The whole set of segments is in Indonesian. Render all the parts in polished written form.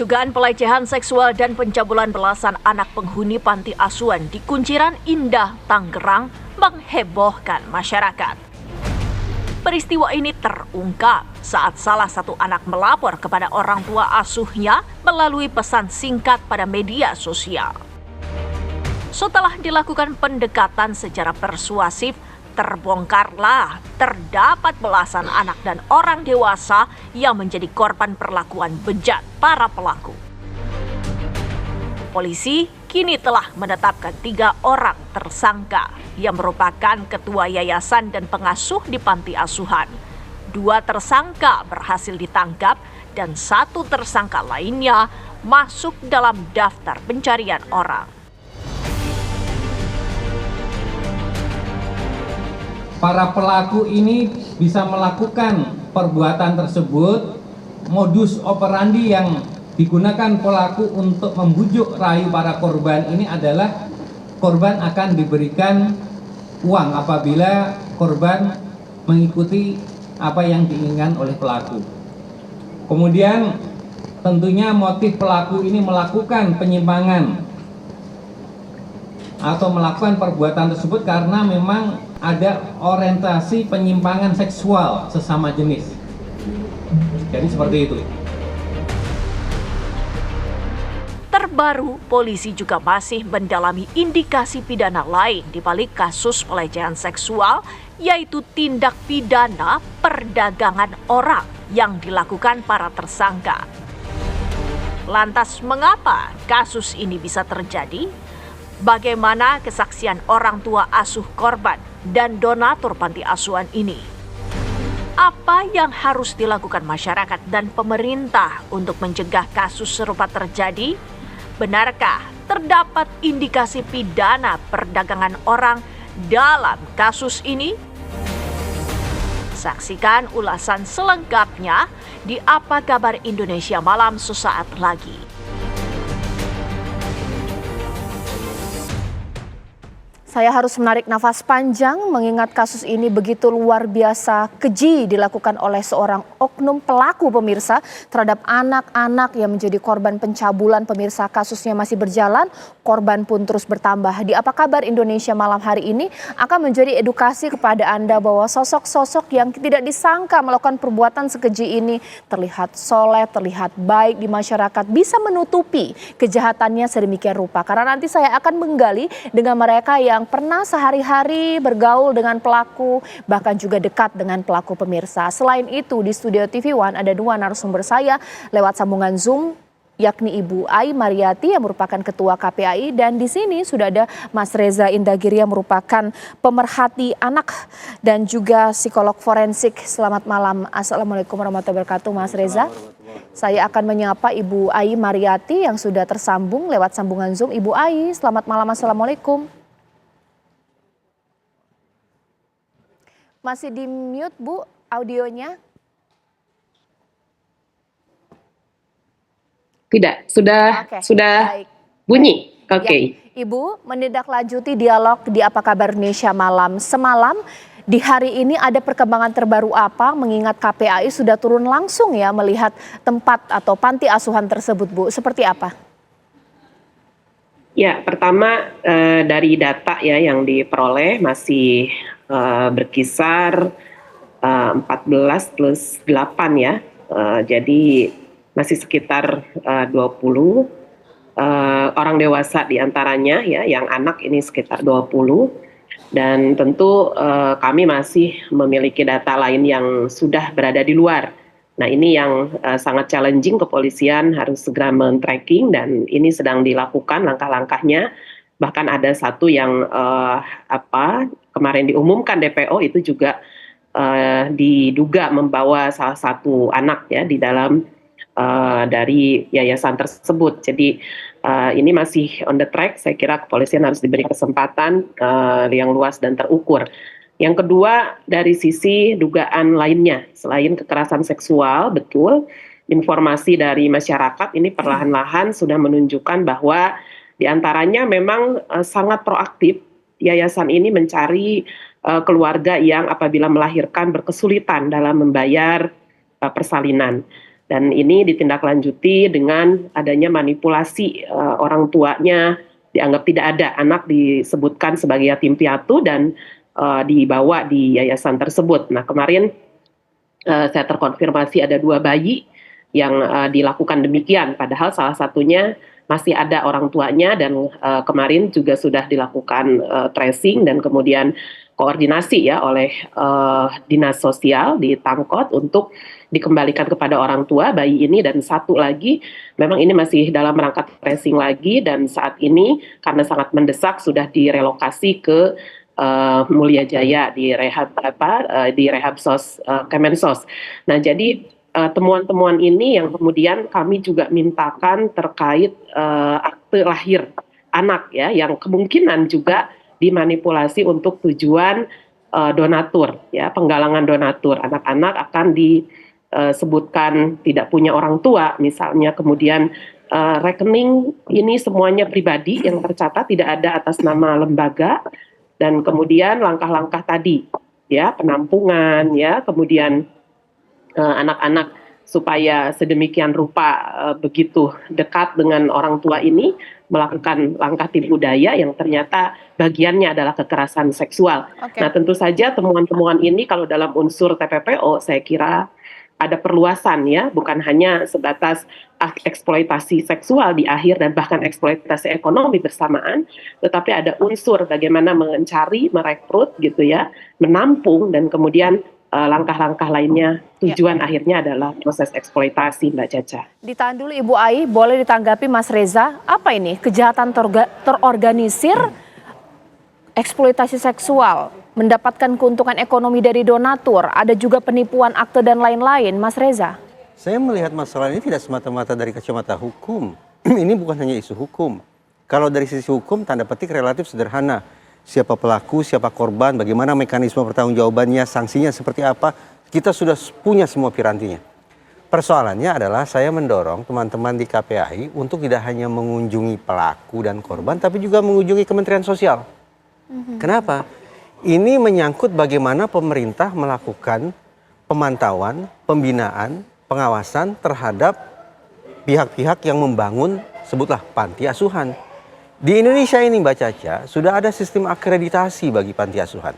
Dugaan pelecehan seksual dan pencabulan belasan anak penghuni panti asuhan di Kunciran Indah, Tangerang menghebohkan masyarakat. Peristiwa ini terungkap saat salah satu anak melapor kepada orang tua asuhnya melalui pesan singkat pada media sosial. Setelah dilakukan pendekatan secara persuasif, terbongkarlah terdapat belasan anak dan orang dewasa yang menjadi korban perlakuan bejat para pelaku. Polisi kini telah menetapkan 3 orang tersangka yang merupakan ketua yayasan dan pengasuh di panti asuhan. 2 tersangka berhasil ditangkap dan 1 tersangka lainnya masuk dalam daftar pencarian orang. Para pelaku ini bisa melakukan perbuatan tersebut, modus operandi yang digunakan pelaku untuk membujuk rayu para korban ini adalah korban akan diberikan uang apabila korban mengikuti apa yang diinginkan oleh pelaku. Kemudian tentunya motif pelaku ini melakukan penyimpangan atau melakukan perbuatan tersebut karena memang ada orientasi penyimpangan seksual sesama jenis. Jadi seperti itu. Terbaru, polisi juga masih mendalami indikasi pidana lain di balik kasus pelecehan seksual, yaitu tindak pidana perdagangan orang yang dilakukan para tersangka. Lantas mengapa kasus ini bisa terjadi? Bagaimana kesaksian orang tua asuh korban dan donatur panti asuhan ini? Apa yang harus dilakukan masyarakat dan pemerintah untuk mencegah kasus serupa terjadi? Benarkah terdapat indikasi pidana perdagangan orang dalam kasus ini? Saksikan ulasan selengkapnya di Apa Kabar Indonesia Malam sesaat lagi. Saya harus menarik nafas panjang mengingat kasus ini begitu luar biasa keji dilakukan oleh seorang oknum pelaku pemirsa terhadap anak-anak yang menjadi korban pencabulan. Pemirsa, kasusnya masih berjalan, korban pun terus bertambah. Di Apa Kabar Indonesia Malam hari ini akan menjadi edukasi kepada Anda bahwa sosok-sosok yang tidak disangka melakukan perbuatan sekeji ini terlihat soleh, terlihat baik di masyarakat, bisa menutupi kejahatannya sedemikian rupa. Karena nanti saya akan menggali dengan mereka yang pernah sehari-hari bergaul dengan pelaku, bahkan juga dekat dengan pelaku pemirsa. Selain itu di studio TV One ada 2 narasumber saya lewat sambungan Zoom, yakni Ibu Ai Mariati yang merupakan Ketua KPAI, dan di sini sudah ada Mas Reza Indagiri yang merupakan pemerhati anak dan juga psikolog forensik. Selamat malam. Assalamualaikum warahmatullahi wabarakatuh, Mas Reza. Saya akan menyapa Ibu Ai Mariati yang sudah tersambung lewat sambungan Zoom. Ibu Ai, selamat malam. Assalamualaikum. Masih di mute, Bu, audionya? Tidak, sudah Baik. bunyi. Oke. Ya, Ibu, menindaklanjuti dialog di Apa Kabar Indonesia Malam semalam, di hari ini ada perkembangan terbaru apa mengingat KPAI sudah turun langsung ya melihat tempat atau panti asuhan tersebut, Bu? Seperti apa? Ya, pertama dari data ya yang diperoleh masih berkisar 14 plus 8 ya. Jadi masih sekitar 20 orang dewasa diantaranya ya, yang anak ini sekitar 20. Dan tentu kami masih memiliki data lain yang sudah berada di luar. Nah, ini yang sangat challenging, kepolisian harus segera men-tracking dan ini sedang dilakukan langkah-langkahnya. Bahkan ada satu yang kemarin diumumkan DPO itu juga diduga membawa salah satu anak ya di dalam dari yayasan tersebut. Jadi ini masih on the track. Saya kira kepolisian harus diberi kesempatan yang luas dan terukur. Yang kedua, dari sisi dugaan lainnya, selain kekerasan seksual, betul, informasi dari masyarakat ini perlahan-lahan sudah menunjukkan bahwa diantaranya memang sangat proaktif. Yayasan ini mencari keluarga yang apabila melahirkan berkesulitan dalam membayar persalinan. Dan ini ditindaklanjuti dengan adanya manipulasi orang tuanya, dianggap tidak ada, anak disebutkan sebagai yatim piatu dan dibawa di yayasan tersebut. Nah, kemarin saya terkonfirmasi ada 2 bayi yang dilakukan demikian, padahal salah satunya masih ada orang tuanya, dan kemarin juga sudah dilakukan tracing dan kemudian koordinasi ya oleh dinas sosial di Tangkot untuk dikembalikan kepada orang tua bayi ini. Dan satu lagi memang ini masih dalam rangka tracing lagi, dan saat ini karena sangat mendesak sudah direlokasi ke Mulia Jaya di rehab Kemensos. Nah, jadi temuan-temuan ini yang kemudian kami juga mintakan terkait akte lahir anak ya, yang kemungkinan juga dimanipulasi untuk tujuan donatur ya, penggalangan donatur. Anak-anak akan disebutkan tidak punya orang tua misalnya, kemudian rekening ini semuanya pribadi yang tercatat, tidak ada atas nama lembaga, dan kemudian langkah-langkah tadi ya, penampungan ya, kemudian anak-anak supaya sedemikian rupa begitu dekat dengan orang tua ini melakukan langkah tipu daya yang ternyata bagiannya adalah kekerasan seksual. Okay. Nah, tentu saja temuan-temuan ini kalau dalam unsur TPPO saya kira ada perluasan ya, bukan hanya sebatas eksploitasi seksual di akhir dan bahkan eksploitasi ekonomi bersamaan, tetapi ada unsur bagaimana mencari, merekrut gitu ya, menampung, dan kemudian langkah-langkah lainnya tujuan akhirnya adalah proses eksploitasi, Mbak Caca. Ditahan dulu Ibu Ai, boleh ditanggapi Mas Reza, apa ini kejahatan terorganisir, eksploitasi seksual, mendapatkan keuntungan ekonomi dari donatur, ada juga penipuan akte dan lain-lain, Mas Reza? Saya melihat masalah ini tidak semata-mata dari kacamata hukum. Ini bukan hanya isu hukum. Kalau dari sisi hukum, tanda petik relatif sederhana. Siapa pelaku, siapa korban, bagaimana mekanisme pertanggungjawabannya, sanksinya seperti apa, kita sudah punya semua pirantinya. Persoalannya adalah saya mendorong teman-teman di KPAI untuk tidak hanya mengunjungi pelaku dan korban, tapi juga mengunjungi Kementerian Sosial. Kenapa? Ini menyangkut bagaimana pemerintah melakukan pemantauan, pembinaan, pengawasan terhadap pihak-pihak yang membangun, sebutlah panti asuhan. Di Indonesia ini Mbak Caca, sudah ada sistem akreditasi bagi panti asuhan.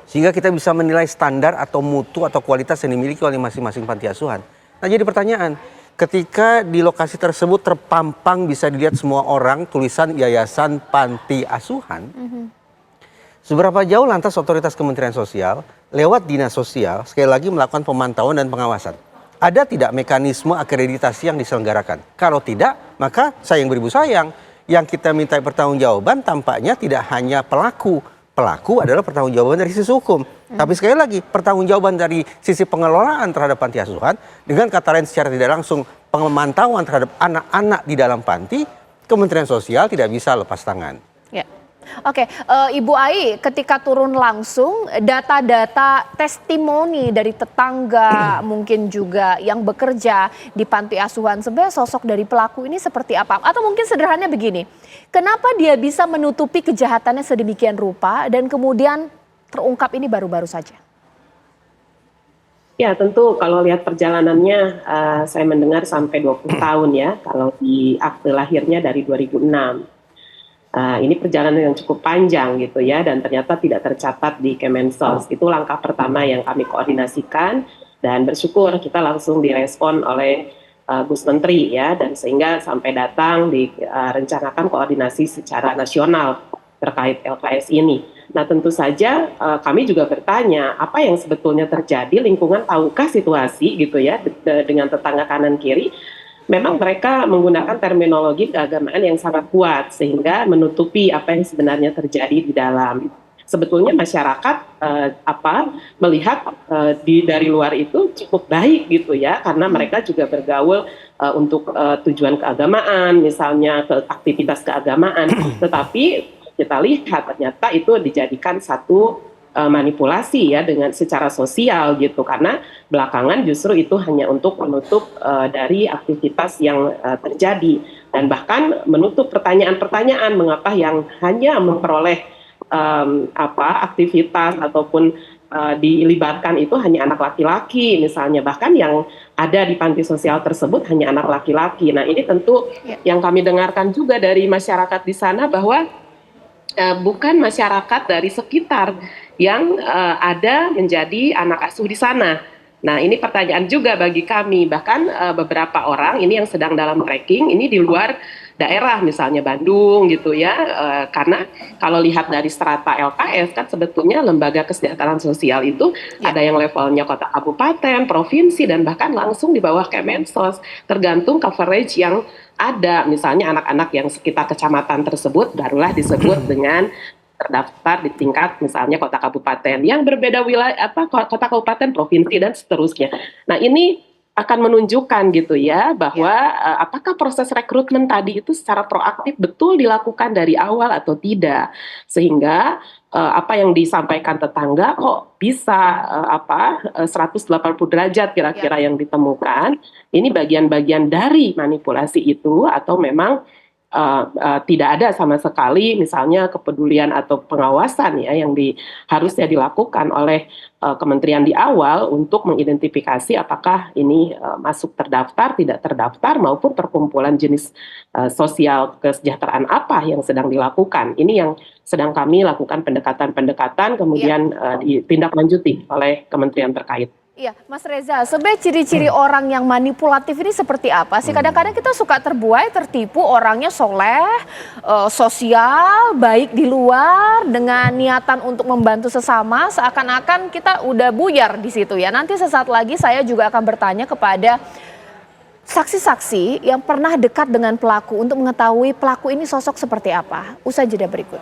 Sehingga kita bisa menilai standar atau mutu atau kualitas yang dimiliki oleh masing-masing panti asuhan. Nah, jadi pertanyaan, ketika di lokasi tersebut terpampang bisa dilihat semua orang tulisan Yayasan Panti Asuhan, seberapa jauh lantas otoritas Kementerian Sosial lewat Dinas Sosial sekali lagi melakukan pemantauan dan pengawasan? Ada tidak mekanisme akreditasi yang diselenggarakan? Kalau tidak, maka sayang beribu sayang. Yang kita minta pertanggungjawaban tampaknya tidak hanya pelaku. Pelaku adalah pertanggungjawaban dari sisi hukum. Tapi sekali lagi, pertanggungjawaban dari sisi pengelolaan terhadap panti asuhan, dengan kata lain secara tidak langsung pemantauan terhadap anak-anak di dalam panti, Kementerian Sosial tidak bisa lepas tangan. Ya. Oke, Ibu Ai, ketika turun langsung, data-data testimoni dari tetangga mungkin juga yang bekerja di panti asuhan, sebenarnya sosok dari pelaku ini seperti apa? Atau mungkin sederhananya begini, kenapa dia bisa menutupi kejahatannya sedemikian rupa dan kemudian terungkap ini baru-baru saja? Ya, tentu kalau lihat perjalanannya saya mendengar sampai 20 tahun ya, kalau di akte lahirnya dari 2006. Ini perjalanan yang cukup panjang gitu ya, dan ternyata tidak tercatat di Kemensos. Itu langkah pertama yang kami koordinasikan, dan bersyukur kita langsung direspon oleh Gus Menteri ya, dan sehingga sampai datang direncanakan koordinasi secara nasional terkait LKS ini. Nah, tentu saja kami juga bertanya apa yang sebetulnya terjadi, lingkungan tahukah situasi gitu ya dengan tetangga kanan kiri. Memang mereka menggunakan terminologi keagamaan yang sangat kuat sehingga menutupi apa yang sebenarnya terjadi di dalam. Sebetulnya masyarakat melihat dari luar itu cukup baik gitu ya, karena mereka juga bergaul untuk tujuan keagamaan, misalnya ke aktivitas keagamaan. Tetapi kita lihat ternyata itu dijadikan satu manipulasi ya dengan secara sosial gitu, karena belakangan justru itu hanya untuk menutup dari aktivitas yang terjadi, dan bahkan menutup pertanyaan-pertanyaan mengapa yang hanya memperoleh aktivitas ataupun dilibatkan itu hanya anak laki-laki misalnya, bahkan yang ada di panti sosial tersebut hanya anak laki-laki. Nah ini tentu yang kami dengarkan juga dari masyarakat di sana bahwa bukan masyarakat dari sekitar yang ada menjadi anak asuh di sana. Nah ini pertanyaan juga bagi kami, bahkan beberapa orang ini yang sedang dalam tracking ini di luar daerah, misalnya Bandung gitu ya, karena kalau lihat dari strata LKS kan sebetulnya lembaga kesejahteraan sosial itu ada yang levelnya kota kabupaten, provinsi, dan bahkan langsung di bawah Kemensos, tergantung coverage yang ada. Misalnya anak-anak yang sekitar kecamatan tersebut barulah disebut dengan terdaftar di tingkat misalnya kota kabupaten, yang berbeda wilayah kota kabupaten, provinsi, dan seterusnya. Nah ini akan menunjukkan gitu ya bahwa apakah proses rekrutmen tadi itu secara proaktif betul dilakukan dari awal atau tidak, sehingga apa yang disampaikan tetangga kok bisa 180 derajat kira-kira yang ditemukan, ini bagian-bagian dari manipulasi itu atau memang tidak ada sama sekali misalnya kepedulian atau pengawasan ya yang harusnya dilakukan oleh kementerian di awal untuk mengidentifikasi apakah ini masuk terdaftar, tidak terdaftar, maupun perkumpulan jenis sosial kesejahteraan apa yang sedang dilakukan. Ini yang sedang kami lakukan pendekatan-pendekatan kemudian ditindaklanjuti oleh kementerian terkait. Iya, Mas Reza, sebenarnya ciri-ciri orang yang manipulatif ini seperti apa sih? Kadang-kadang kita suka terbuai, tertipu, orangnya soleh, sosial, baik di luar, dengan niatan untuk membantu sesama, seakan-akan kita udah buyar di situ ya. Nanti sesaat lagi saya juga akan bertanya kepada saksi-saksi yang pernah dekat dengan pelaku untuk mengetahui pelaku ini sosok seperti apa. Usai jeda berikut.